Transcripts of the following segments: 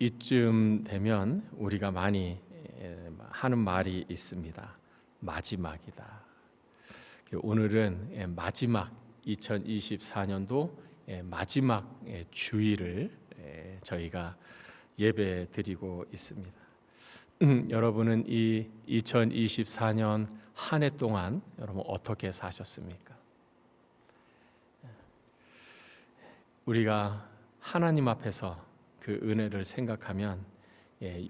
이쯤 되면 우리가 많이 하는 말이 있습니다. 마지막이다. 오늘은 마지막 2024년도 마지막 주일을 저희가 예배 드리고 있습니다. 여러분은 이 2024년 한 해 동안 여러분 어떻게 사셨습니까? 우리가 하나님 앞에서 그 은혜를 생각하면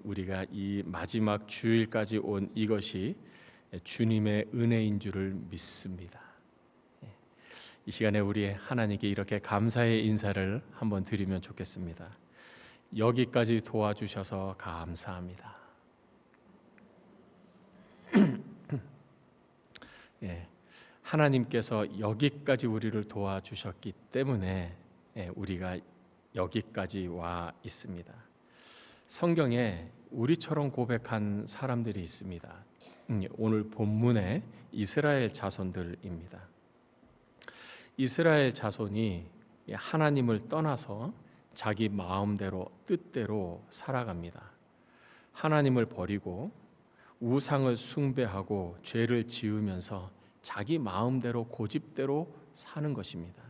우리가 이 마지막 주일까지 온 이것이 주님의 은혜인 줄을 믿습니다. 이 시간에 우리 하나님께 이렇게 감사의 인사를 한번 드리면 좋겠습니다. 여기까지 도와주셔서 감사합니다. 하나님께서 여기까지 우리를 도와주셨기 때문에 우리가 여기까지 와 있습니다. 성경에 우리처럼 고백한 사람들이 있습니다. 오늘 본문의 이스라엘 자손들입니다. 이스라엘 자손이 하나님을 떠나서 자기 마음대로 뜻대로 살아갑니다. 하나님을 버리고 우상을 숭배하고 죄를 지으면서 자기 마음대로 고집대로 사는 것입니다.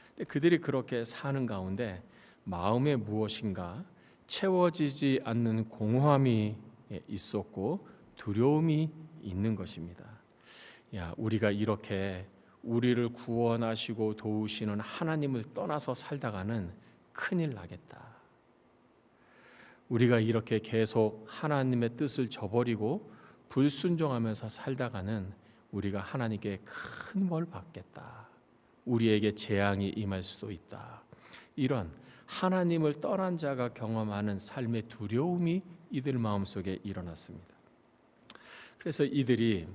근데 그들이 그렇게 사는 가운데 마음에 무엇인가 채워지지 않는 공허함이 있었고 두려움이 있는 것입니다. 우리가 이렇게 우리를 구원하시고 도우시는 하나님을 떠나서 살다가는 큰일 나겠다. 우리가 이렇게 계속 하나님의 뜻을 저버리고 불순종하면서 살다가는 우리가 하나님께 큰 벌 받겠다. 우리에게 재앙이 임할 수도 있다. 이런 하나님을 떠난 자가 경험하는 삶의 두려움이 이들 마음속에 일어났습니다. 그래서 이들이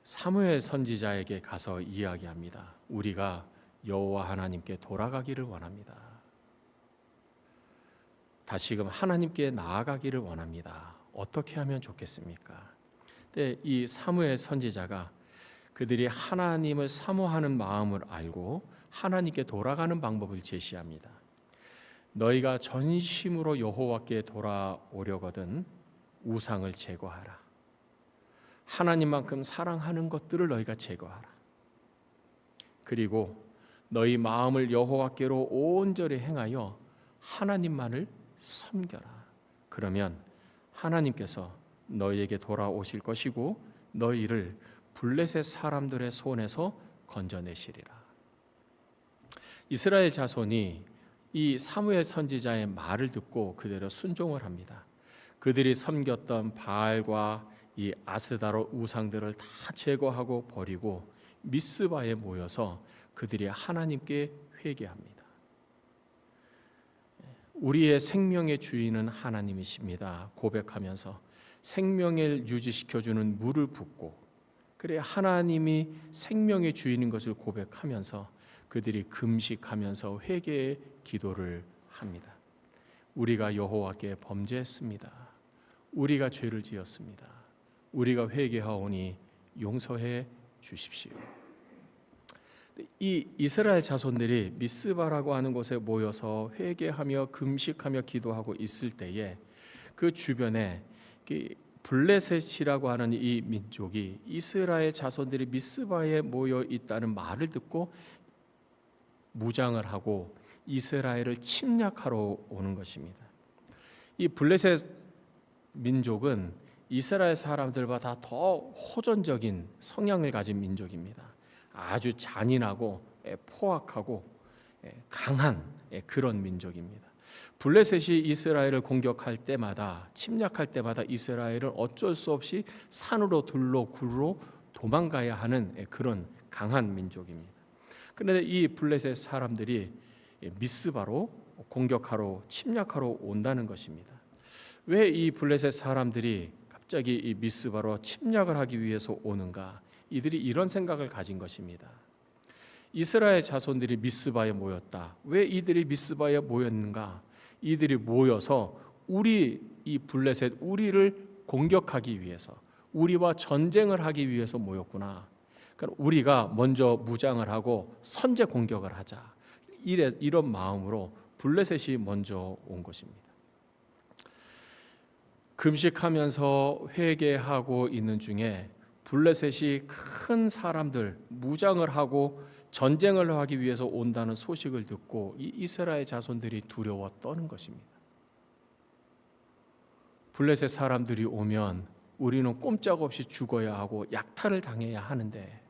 사무엘 선지자에게 가서 이야기합니다. 우리가 여호와 하나님께 돌아가기를 원합니다. 다시금 하나님께 나아가기를 원합니다. 어떻게 하면 좋겠습니까? 근데 이 사무엘 선지자가 그들이 하나님을 사모하는 마음을 알고 하나님께 돌아가는 방법을 제시합니다. 너희가 전심으로 여호와께 돌아오려거든 우상을 제거하라. 하나님만큼 사랑하는 것들을 너희가 제거하라. 그리고 너희 마음을 여호와께로 온전히 행하여 하나님만을 섬겨라. 그러면 하나님께서 너희에게 돌아오실 것이고 너희를 블레셋 사람들의 손에서 건져내시리라. 이스라엘 자손이 이 사무엘 선지자의 말을 듣고 그대로 순종을 합니다. 그들이 섬겼던 바알과 이 아스다롯 우상들을 다 제거하고 버리고 미스바에 모여서 그들이 하나님께 회개합니다. 우리의 생명의 주인은 하나님이십니다. 고백하면서 생명을 유지시켜주는 물을 붓고 그래 하나님이 생명의 주인인 것을 고백하면서 그들이 금식하면서 회개의 기도를 합니다. 우리가 여호와께 범죄했습니다. 우리가 죄를 지었습니다. 우리가 회개하오니 용서해 주십시오. 이 이스라엘 자손들이 미스바라고 하는 곳에 모여서 회개하며 금식하며 기도하고 있을 때에 그 주변에 블레셋이라고 하는 이 민족이 이스라엘 자손들이 미스바에 모여 있다는 말을 듣고 무장을 하고 이스라엘을 침략하러 오는 것입니다. 이 블레셋 민족은 이스라엘 사람들보다 더 호전적인 성향을 가진 민족입니다. 아주 잔인하고 포악하고 강한 그런 민족입니다. 블레셋이 이스라엘을 공격할 때마다 침략할 때마다 이스라엘은 어쩔 수 없이 산으로 들로 굴로 도망가야 하는 그런 강한 민족입니다. 그런데 이 블레셋 사람들이 미스바로 공격하러 침략하러 온다는 것입니다. 왜 이 블레셋 사람들이 갑자기 이 미스바로 침략을 하기 위해서 오는가? 이들이 이런 생각을 가진 것입니다. 이스라엘 자손들이 미스바에 모였다. 왜 이들이 미스바에 모였는가? 이들이 모여서 이 블레셋 우리를 공격하기 위해서 우리와 전쟁을 하기 위해서 모였구나. 그러니까 우리가 먼저 무장을 하고 선제 공격을 하자. 이런 마음으로 블레셋이 먼저 온 것입니다. 금식하면서 회개하고 있는 중에 블레셋이 큰 사람들 무장을 하고 전쟁을 하기 위해서 온다는 소식을 듣고 이 이스라엘 자손들이 두려워 떠는 것입니다. 블레셋 사람들이 오면 우리는 꼼짝없이 죽어야 하고 약탈을 당해야 하는데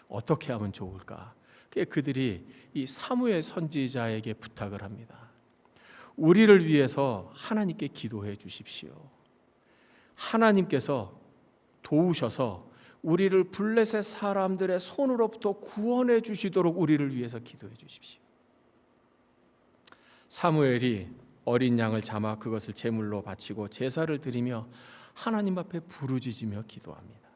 어떻게 하면 좋을까? 그들이 이 사무엘 선지자에게 부탁을 합니다. 우리를 위해서 하나님께 기도해 주십시오. 하나님께서 도우셔서 우리를 블레셋 사람들의 손으로부터 구원해 주시도록 우리를 위해서 기도해 주십시오. 사무엘이 어린 양을 잡아 그것을 제물로 바치고 제사를 드리며 하나님 앞에 부르짖으며 기도합니다.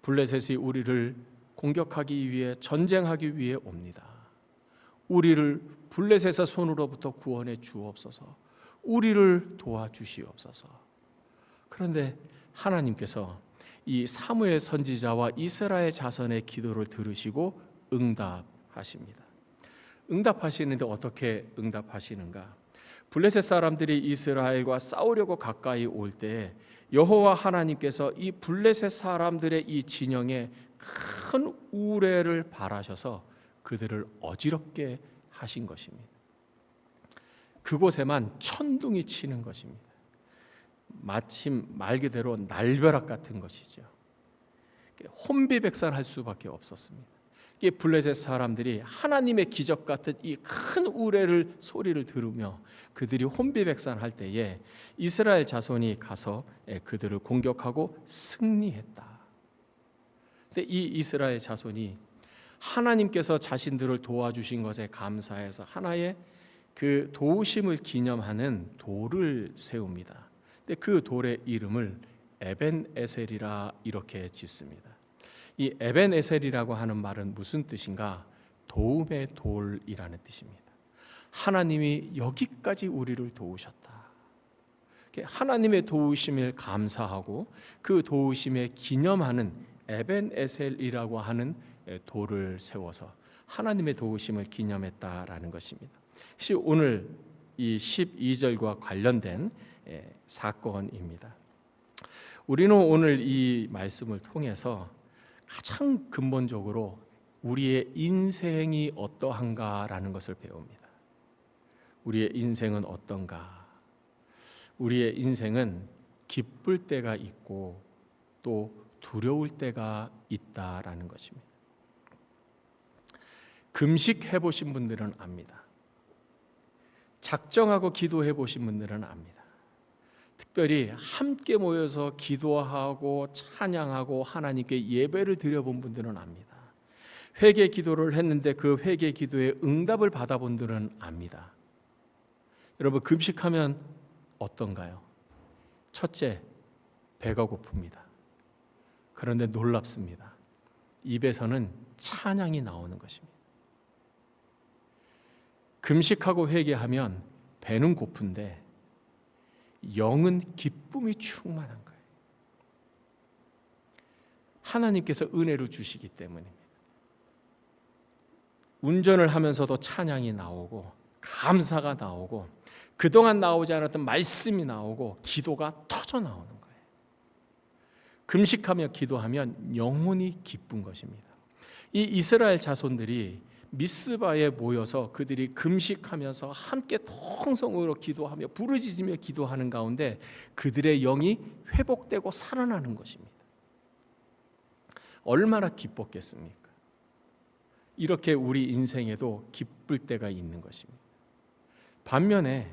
블레셋이 우리를 공격하기 위해 전쟁하기 위해 옵니다. 우리를 블레셋의 손으로부터 구원해 주옵소서. 우리를 도와주시옵소서. 그런데 하나님께서 이 사무엘 선지자와 이스라엘 자손의 기도를 들으시고 응답하십니다. 응답하시는데 어떻게 응답하시는가? 블레셋 사람들이 이스라엘과 싸우려고 가까이 올 때 여호와 하나님께서 이 블레셋 사람들의 이 진영에 큰 우레를 발하셔서 그들을 어지럽게 하신 것입니다. 그곳에만 천둥이 치는 것입니다. 마침 말 그대로 날벼락 같은 것이죠. 혼비백산할 수밖에 없었습니다. 블레셋 사람들이 하나님의 기적 같은 이 큰 우레를 소리를 들으며 그들이 혼비백산할 때에 이스라엘 자손이 가서 그들을 공격하고 승리했다. 근데 이 이스라엘 자손이 하나님께서 자신들을 도와주신 것에 감사해서 하나의 그 도우심을 기념하는 돌을 세웁니다. 근데 그 돌의 이름을 에벤에셀이라 이렇게 짓습니다. 이 에벤에셀이라고 하는 말은 무슨 뜻인가? 도움의 돌이라는 뜻입니다. 하나님이 여기까지 우리를 도우셨다. 하나님의 도우심을 감사하고 그 도우심에 기념하는 에벤에셀이라고 하는 돌을 세워서 하나님의 도우심을 기념했다라는 것입니다. 오늘 이 12절과 관련된 사건입니다. 우리는 오늘 이 말씀을 통해서 가장 근본적으로 우리의 인생이 어떠한가라는 것을 배웁니다. 우리의 인생은 어떤가? 우리의 인생은 기쁠 때가 있고 또 두려울 때가 있다라는 것입니다. 금식해 보신 분들은 압니다. 작정하고 기도해 보신 분들은 압니다. 특별히 함께 모여서 기도하고 찬양하고 하나님께 예배를 드려본 분들은 압니다. 회개 기도를 했는데 그 회개 기도에 응답을 받아본 분들은 압니다. 여러분, 금식하면 어떤가요? 첫째, 배가 고픕니다. 그런데 놀랍습니다. 입에서는 찬양이 나오는 것입니다. 금식하고 회개하면 배는 고픈데 영은 기쁨이 충만한 거예요. 하나님께서 은혜를 주시기 때문입니다. 운전을 하면서도 찬양이 나오고 감사가 나오고 그동안 나오지 않았던 말씀이 나오고 기도가 터져 나오는 거예요. 금식하며 기도하면 영혼이 기쁜 것입니다. 이 이스라엘 자손들이 미스바에 모여서 그들이 금식하면서 함께 통성으로 기도하며 부르짖으며 기도하는 가운데 그들의 영이 회복되고 살아나는 것입니다. 얼마나 기뻤겠습니까? 이렇게 우리 인생에도 기쁠 때가 있는 것입니다. 반면에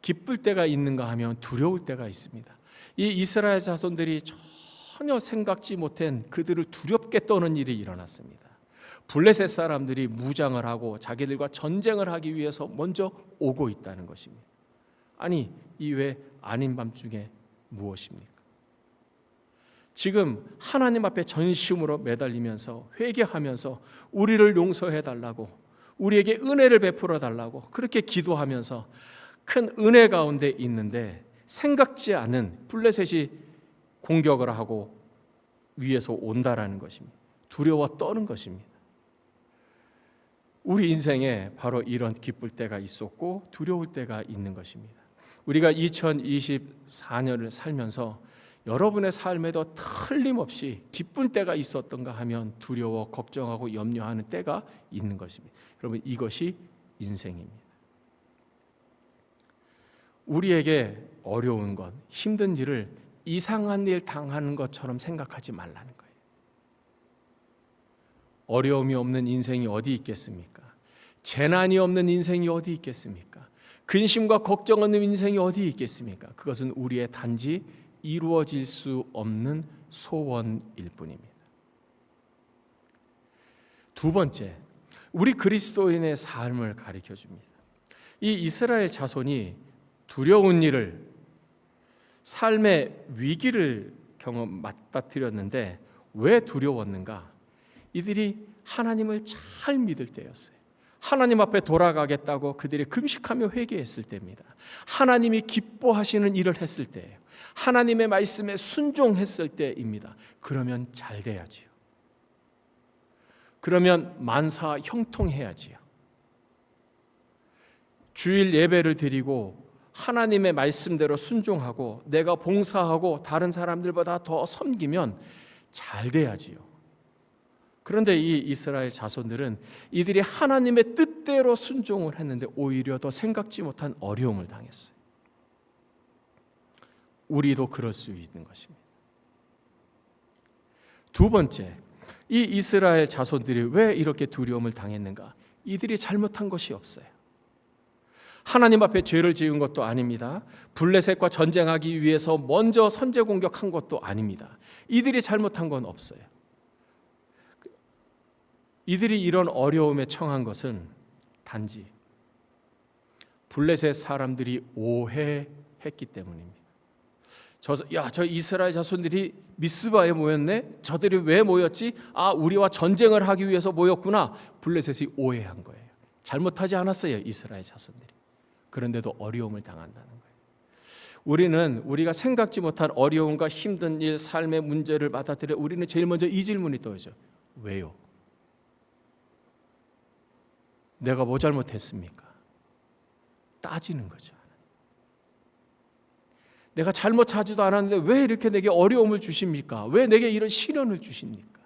기쁠 때가 있는가 하면 두려울 때가 있습니다. 이 이스라엘 자손들이 전혀 생각지 못한 그들을 두렵게 떠는 일이 일어났습니다. 블레셋 사람들이 무장을 하고 자기들과 전쟁을 하기 위해서 먼저 오고 있다는 것입니다. 아니, 이외 아닌 밤중에 무엇입니까? 지금 하나님 앞에 전심으로 매달리면서 회개하면서 우리를 용서해 달라고, 우리에게 은혜를 베풀어 달라고 그렇게 기도하면서 큰 은혜 가운데 있는데 생각지 않은 블레셋이 공격을 하고 위에서 온다라는 것입니다. 두려워 떠는 것입니다. 우리 인생에 바로 이런 기쁠 때가 있었고 두려울 때가 있는 것입니다. 우리가 2024년을 살면서 여러분의 삶에도 틀림없이 기쁜 때가 있었던가 하면 두려워 걱정하고 염려하는 때가 있는 것입니다. 여러분, 이것이 인생입니다. 우리에게 어려운 것, 힘든 일을 이상한 일 당하는 것처럼 생각하지 말라는 거예요. 어려움이 없는 인생이 어디 있겠습니까? 재난이 없는 인생이 어디 있겠습니까? 근심과 걱정 없는 인생이 어디 있겠습니까? 그것은 우리의 단지 이루어질 수 없는 소원일 뿐입니다. 두 번째, 우리 그리스도인의 삶을 가르쳐 줍니다. 이 이스라엘 자손이 두려운 일을, 삶의 위기를 맞닥뜨렸는데 왜 두려웠는가? 이들이 하나님을 잘 믿을 때였어요. 하나님 앞에 돌아가겠다고 그들이 금식하며 회개했을 때입니다. 하나님이 기뻐하시는 일을 했을 때예요. 하나님의 말씀에 순종했을 때입니다. 그러면 잘 돼야지요. 그러면 만사 형통해야지요. 주일 예배를 드리고 하나님의 말씀대로 순종하고 내가 봉사하고 다른 사람들보다 더 섬기면 잘 돼야지요. 그런데 이 이스라엘 자손들은 이들이 하나님의 뜻대로 순종을 했는데 오히려 더 생각지 못한 어려움을 당했어요. 우리도 그럴 수 있는 것입니다. 두 번째, 이 이스라엘 자손들이 왜 이렇게 두려움을 당했는가? 이들이 잘못한 것이 없어요. 하나님 앞에 죄를 지은 것도 아닙니다. 블레셋과 전쟁하기 위해서 먼저 선제 공격한 것도 아닙니다. 이들이 잘못한 건 없어요. 이들이 이런 어려움에 처한 것은 단지 블레셋 사람들이 오해했기 때문입니다. 저 이스라엘 자손들이 미스바에 모였네? 저들이 왜 모였지? 우리와 전쟁을 하기 위해서 모였구나. 블레셋이 오해한 거예요. 잘못하지 않았어요, 이스라엘 자손들이. 그런데도 어려움을 당한다는 거예요. 우리가 생각지 못한 어려움과 힘든 일, 삶의 문제를 받아들여 우리는 제일 먼저 이 질문이 떠오르죠. 왜요? 내가 뭐 잘못했습니까? 따지는 거죠. 내가 잘못하지도 않았는데 왜 이렇게 내게 어려움을 주십니까? 왜 내게 이런 시련을 주십니까?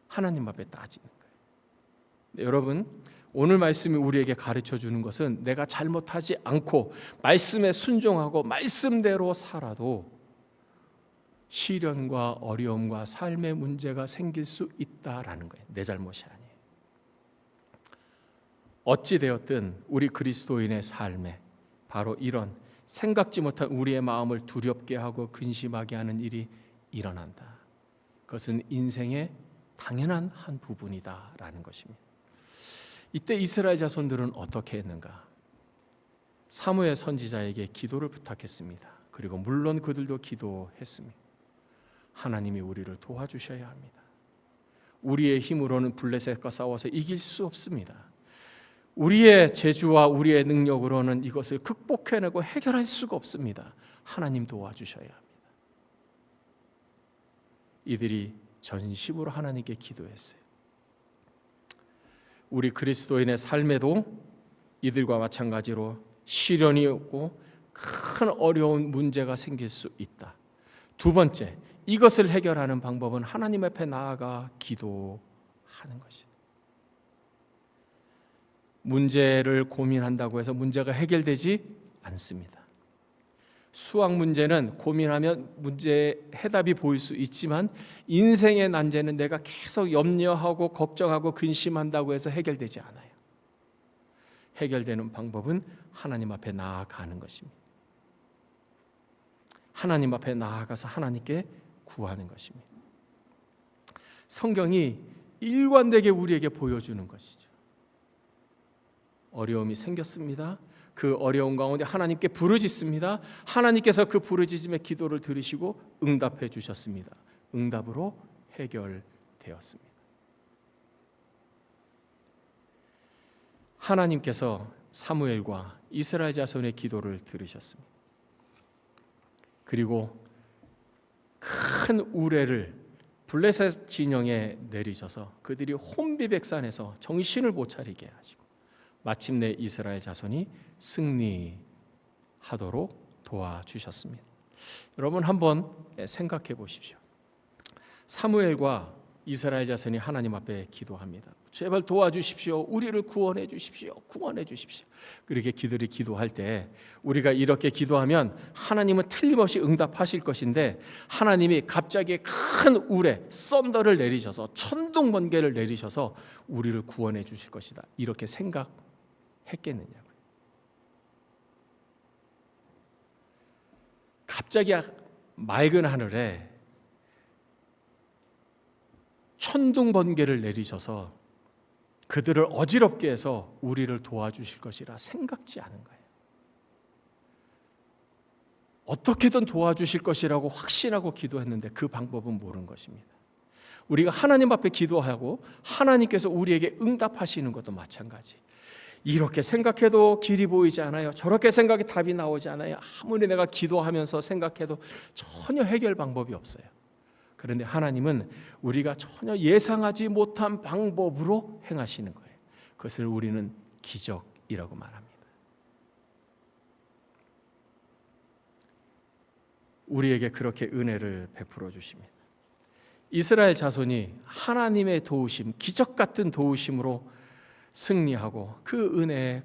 하나님 앞에 따지는 거예요. 네, 여러분, 오늘 말씀이 우리에게 가르쳐 주는 것은 내가 잘못하지 않고 말씀에 순종하고 말씀대로 살아도 시련과 어려움과 삶의 문제가 생길 수 있다라는 거예요. 내 잘못이 아니에요. 어찌 되었든 우리 그리스도인의 삶에 바로 이런 생각지 못한 우리의 마음을 두렵게 하고 근심하게 하는 일이 일어난다. 그것은 인생의 당연한 한 부분이다라는 것입니다. 이때 이스라엘 자손들은 어떻게 했는가? 사무엘 선지자에게 기도를 부탁했습니다. 그리고 물론 그들도 기도했습니다. 하나님이 우리를 도와주셔야 합니다. 우리의 힘으로는 블레셋과 싸워서 이길 수 없습니다. 우리의 재주와 우리의 능력으로는 이것을 극복해내고 해결할 수가 없습니다. 하나님 도와주셔야 합니다. 이들이 전심으로 하나님께 기도했어요. 우리 그리스도인의 삶에도 이들과 마찬가지로 시련이 오고 큰 어려운 문제가 생길 수 있다. 두 번째, 이것을 해결하는 방법은 하나님 앞에 나아가 기도하는 것이다. 문제를 고민한다고 해서 문제가 해결되지 않습니다. 수학 문제는 고민하면 문제의 해답이 보일 수 있지만 인생의 난제는 내가 계속 염려하고 걱정하고 근심한다고 해서 해결되지 않아요. 해결되는 방법은 하나님 앞에 나아가는 것입니다. 하나님 앞에 나아가서 하나님께 구하는 것입니다. 성경이 일관되게 우리에게 보여주는 것이죠. 어려움이 생겼습니다. 그 어려운 가운데 하나님께 부르짖습니다. 하나님께서 그 부르짖음의 기도를 들으시고 응답해 주셨습니다. 응답으로 해결되었습니다. 하나님께서 사무엘과 이스라엘 자손의 기도를 들으셨습니다. 그리고 큰 우레를 블레셋 진영에 내리셔서 그들이 혼비백산해서 정신을 못 차리게 하시고 마침내 이스라엘 자손이 승리하도록 도와주셨습니다. 여러분 한번 생각해 보십시오. 사무엘과 이스라엘 자손이 하나님 앞에 기도합니다. 제발 도와주십시오. 우리를 구원해 주십시오. 구원해 주십시오. 그렇게 그들이 기도할 때 우리가 이렇게 기도하면 하나님은 틀림없이 응답하실 것인데, 하나님이 갑자기 큰 우레 썬더를 내리셔서 천둥 번개를 내리셔서 우리를 구원해 주실 것이다, 이렇게 생각했겠느냐고요. 갑자기 맑은 하늘에 천둥 번개를 내리셔서 그들을 어지럽게 해서 우리를 도와주실 것이라 생각지 않은 거예요. 어떻게든 도와주실 것이라고 확신하고 기도했는데 그 방법은 모르는 것입니다. 우리가 하나님 앞에 기도하고 하나님께서 우리에게 응답하시는 것도 마찬가지. 이렇게 생각해도 길이 보이지 않아요. 저렇게 생각해 답이 나오지 않아요. 아무리 내가 기도하면서 생각해도 전혀 해결 방법이 없어요. 그런데 하나님은 우리가 전혀 예상하지 못한 방법으로 행하시는 거예요. 그것을 우리는 기적이라고 말합니다. 우리에게 그렇게 은혜를 베풀어 주십니다. 이스라엘 자손이 하나님의 도우심, 기적 같은 도우심으로 승리하고 그 은혜에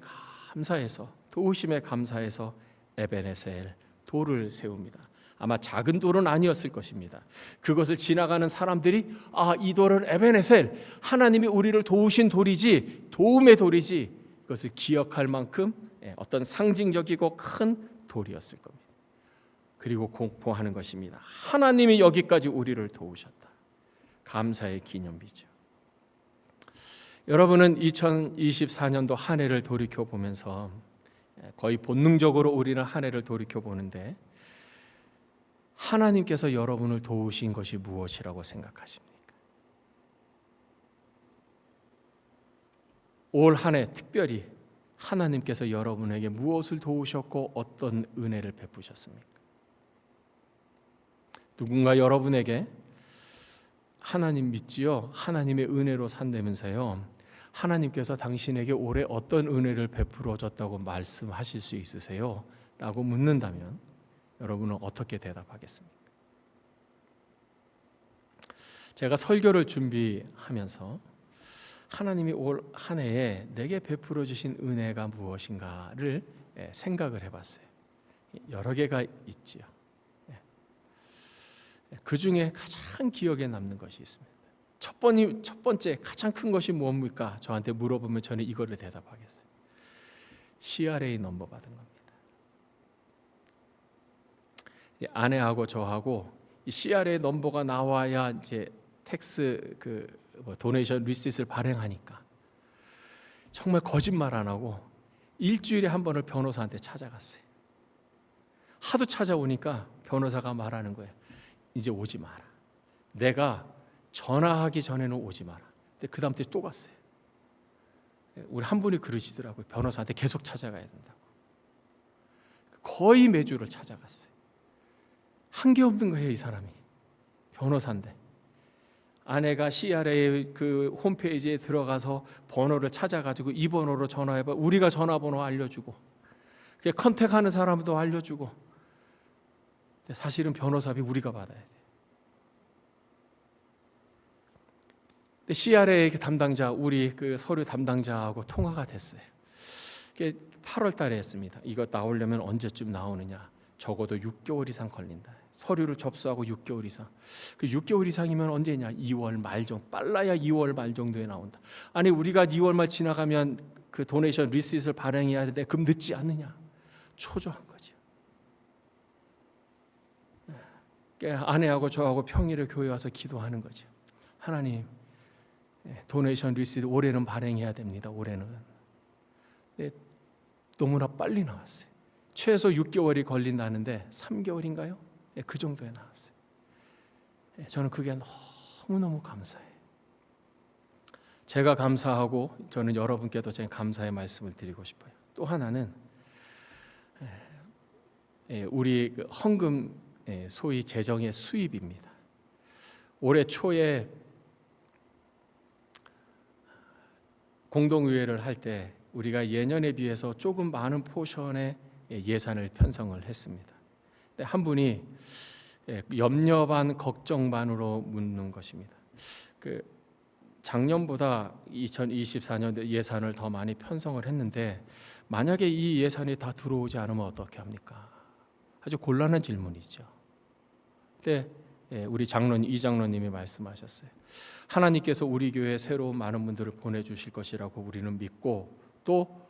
감사해서, 도우심에 감사해서 에베네셀 돌을 세웁니다. 아마 작은 돌은 아니었을 것입니다. 그것을 지나가는 사람들이 이 돌은 에베네셀, 하나님이 우리를 도우신 돌이지, 도움의 돌이지, 그것을 기억할 만큼 어떤 상징적이고 큰 돌이었을 겁니다. 그리고 공포하는 것입니다. 하나님이 여기까지 우리를 도우셨다. 감사의 기념비죠. 여러분은 2024년도 한 해를 돌이켜보면서 거의 본능적으로 우리는 한 해를 돌이켜보는데, 하나님께서 여러분을 도우신 것이 무엇이라고 생각하십니까? 올 한 해 특별히 하나님께서 여러분에게 무엇을 도우셨고 어떤 은혜를 베푸셨습니까? 누군가 여러분에게 하나님 믿지요? 하나님의 은혜로 산다면서요? 하나님께서 당신에게 올해 어떤 은혜를 베풀어 줬다고 말씀하실 수 있으세요? 라고 묻는다면 여러분은 어떻게 대답하겠습니까? 제가 설교를 준비하면서 하나님이 올 한 해에 내게 베풀어 주신 은혜가 무엇인가를 생각을 해봤어요. 여러 개가 있지요. 그 중에 가장 기억에 남는 것이 있습니다. 첫 번째 가장 큰 것이 뭡니까? 저한테 물어보면 저는 이거를 대답하겠어요. CRA 넘버 받은 겁니다. 아내하고 저하고 이 CRA 넘버가 나와야 이제 텍스 도네이션 리시트를 발행하니까 정말 거짓말 안 하고 일주일에 한 번을 변호사한테 찾아갔어요. 하도 찾아오니까 변호사가 말하는 거예요. 이제 오지 마라. 내가 전화하기 전에는 오지 마라. 근데 그 다음 주에 또 갔어요. 우리 한 분이 그러시더라고요. 변호사한테 계속 찾아가야 된다고. 거의 매주를 찾아갔어요. 한 게 없는 거예요, 이 사람이. 변호사인데. 아내가 CRA 그 홈페이지에 들어가서 번호를 찾아가지고 이 번호로 전화해봐. 우리가 전화번호 알려주고, 컨택하는 사람도 알려주고. 근데 사실은 변호사비 우리가 받아야 돼. 근데 CRA 담당자, 우리 그 서류 담당자하고 통화가 됐어요. 8월 달에 했습니다. 이거 나오려면 언제쯤 나오느냐? 적어도 6개월 이상 걸린다. 서류를 접수하고 6개월 이상. 그 6개월 이상이면 언제냐? 2월 말 정도. 빨라야 2월 말 정도에 나온다. 아니 우리가 2월 말 지나가면 그 도네이션 리시트를 발행해야 되는데 그럼 늦지 않느냐? 초조한 거죠. 아내하고 저하고 평일에 교회 와서 기도하는 거죠. 하나님, 도네이션 리시트 올해는 발행해야 됩니다. 올해는. 너무나 빨리 나왔어요. 최소 6개월이 걸린다는데 3개월인가요? 그 정도에 나왔어요. 저는 그게 너무너무 감사해요. 제가 감사하고 저는 여러분께도 제 감사의 말씀을 드리고 싶어요. 또 하나는 우리 헌금, 소위 재정의 수입입니다. 올해 초에 공동의회를 할 때 우리가 예년에 비해서 조금 많은 포션의 예산을 편성을 했습니다. 근데 한 분이 염려 반 걱정 반으로 묻는 것입니다. 작년보다 2024년 예산을 더 많이 편성을 했는데 만약에 이 예산이 다 들어오지 않으면 어떻게 합니까? 아주 곤란한 질문이죠. 근데 우리 이 장로님이 말씀하셨어요. 하나님께서 우리 교회에 새로운 많은 분들을 보내주실 것이라고 우리는 믿고 또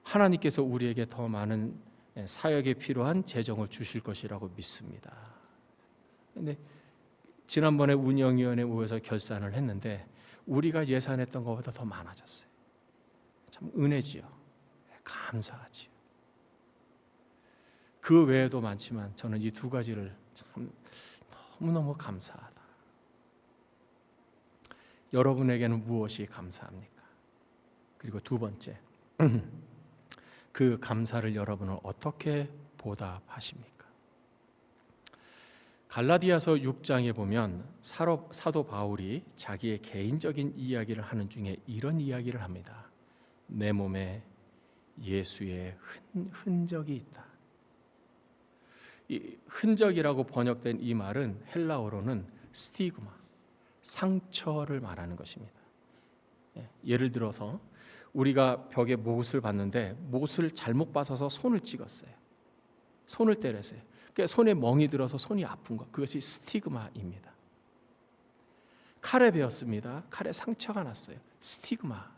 하나님께서 우리에게 더 많은 사역에 필요한 재정을 주실 것이라고 믿습니다. 근데 지난번에 운영위원회 모여서 결산을 했는데 우리가 예산했던 것보다 더 많아졌어요. 참 은혜지요. 감사하지요. 그 외에도 많지만 저는 이 두 가지를 참 너무너무 감사하다. 여러분에게는 무엇이 감사합니까? 그리고 두 번째, 그 감사를 여러분은 어떻게 보답하십니까? 갈라디아서 6장에 보면 사도 바울이 자기의 개인적인 이야기를 하는 중에 이런 이야기를 합니다. 내 몸에 예수의 흔적이 있다. 이 흔적이라고 번역된 이 말은 헬라어로는 스티그마, 상처를 말하는 것입니다. 예를 들어서 우리가 벽에 못을 봤는데 못을 잘못 받아서 손을 찍었어요. 손을 때렸어요. 그러니까 손에 멍이 들어서 손이 아픈 것, 그것이 스티그마입니다. 칼에 베었습니다. 칼에 상처가 났어요. 스티그마입니다.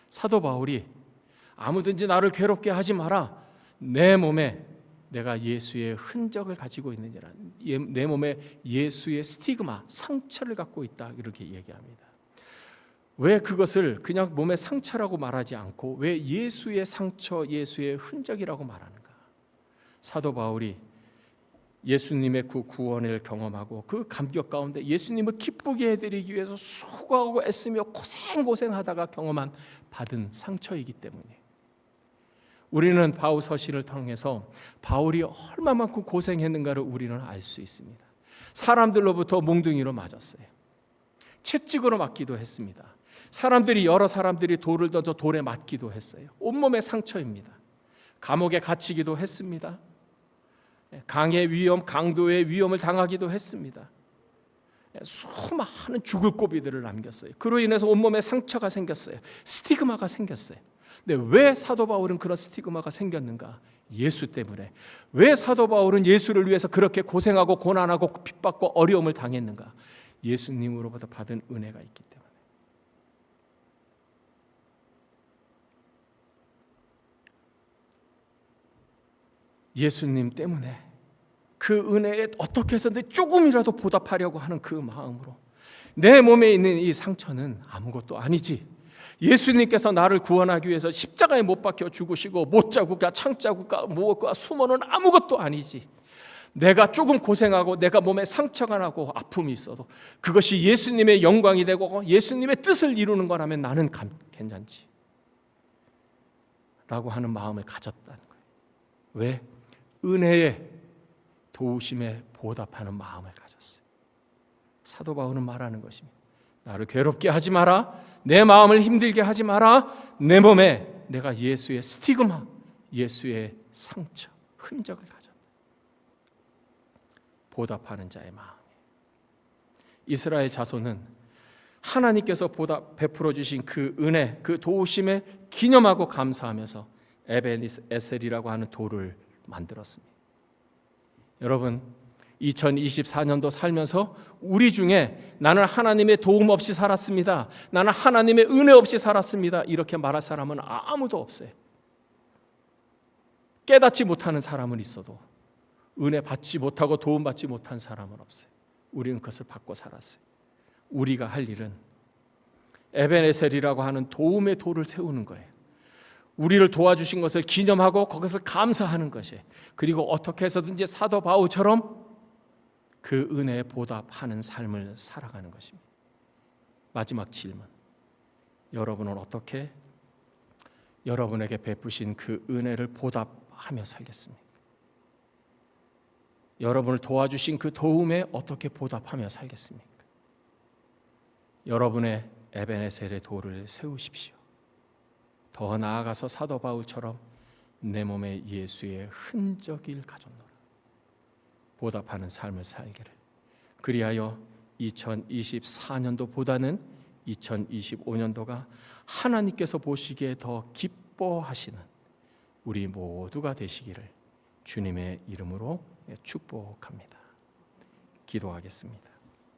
사도 바울이 아무든지 나를 괴롭게 하지 마라. 내 몸에 내가 예수의 흔적을 가지고 있느니라. 내 몸에 예수의 스티그마, 상처를 갖고 있다. 이렇게 얘기합니다. 왜 그것을 그냥 몸의 상처라고 말하지 않고 왜 예수의 상처, 예수의 흔적이라고 말하는가? 사도 바울이 예수님의 그 구원을 경험하고 그 감격 가운데 예수님을 기쁘게 해드리기 위해서 수고하고 애쓰며 고생하다가 경험한 받은 상처이기 때문에 우리는 바울 서신을 통해서 바울이 얼마만큼 고생했는가를 우리는 알 수 있습니다. 사람들로부터 몽둥이로 맞았어요. 채찍으로 맞기도 했습니다. 여러 사람들이 돌을 던져 돌에 맞기도 했어요. 온몸의 상처입니다. 감옥에 갇히기도 했습니다. 강의 위험, 강도의 위험을 당하기도 했습니다. 수많은 죽을 고비들을 남겼어요. 그로 인해서 온몸에 상처가 생겼어요. 스티그마가 생겼어요. 근데 왜 사도 바울은 그런 스티그마가 생겼는가? 예수 때문에. 왜 사도 바울은 예수를 위해서 그렇게 고생하고 고난하고 핍박과 어려움을 당했는가? 예수님으로부터 받은 은혜가 있기 때문에. 예수님 때문에 그 은혜에 어떻게 해서든 조금이라도 보답하려고 하는 그 마음으로 내 몸에 있는 이 상처는 아무것도 아니지. 예수님께서 나를 구원하기 위해서 십자가에 못 박혀 죽으시고 못자국과 창자국과 무엇과 수모는 아무것도 아니지. 내가 조금 고생하고 내가 몸에 상처가 나고 아픔이 있어도 그것이 예수님의 영광이 되고 예수님의 뜻을 이루는 거라면 나는 괜찮지 라고 하는 마음을 가졌다는 거예요. 왜? 은혜에 도우심에 보답하는 마음을 가졌어요. 사도 바울은 말하는 것입니다. 나를 괴롭게 하지 마라. 내 마음을 힘들게 하지 마라. 내 몸에 내가 예수의 스티그마, 예수의 상처, 흔적을 가졌다. 보답하는 자의 마음이. 이스라엘 자손은 하나님께서 베풀어 주신 그 은혜, 그 도우심에 기념하고 감사하면서 에벤에셀이라고 하는 돌을 만들었습니다. 여러분, 2024년도 살면서 우리 중에 나는 하나님의 도움 없이 살았습니다. 나는 하나님의 은혜 없이 살았습니다. 이렇게 말할 사람은 아무도 없어요. 깨닫지 못하는 사람은 있어도 은혜 받지 못하고 도움 받지 못한 사람은 없어요. 우리는 그것을 받고 살았어요. 우리가 할 일은 에벤에셀이라고 하는 도움의 돌을 세우는 거예요. 우리를 도와주신 것을 기념하고 그것을 감사하는 것이에요. 그리고 어떻게 해서든지 사도 바울처럼 그 은혜에 보답하는 삶을 살아가는 것입니다. 마지막 질문. 여러분은 어떻게 여러분에게 베푸신 그 은혜를 보답하며 살겠습니까? 여러분을 도와주신 그 도움에 어떻게 보답하며 살겠습니까? 여러분의 에벤에셀의 돌을 세우십시오. 더 나아가서 사도 바울처럼 내 몸에 예수의 흔적을 가졌노라 보답하는 삶을 살기를, 그리하여 2024년도보다는 2025년도가 하나님께서 보시기에 더 기뻐하시는 우리 모두가 되시기를 주님의 이름으로 축복합니다. 기도하겠습니다.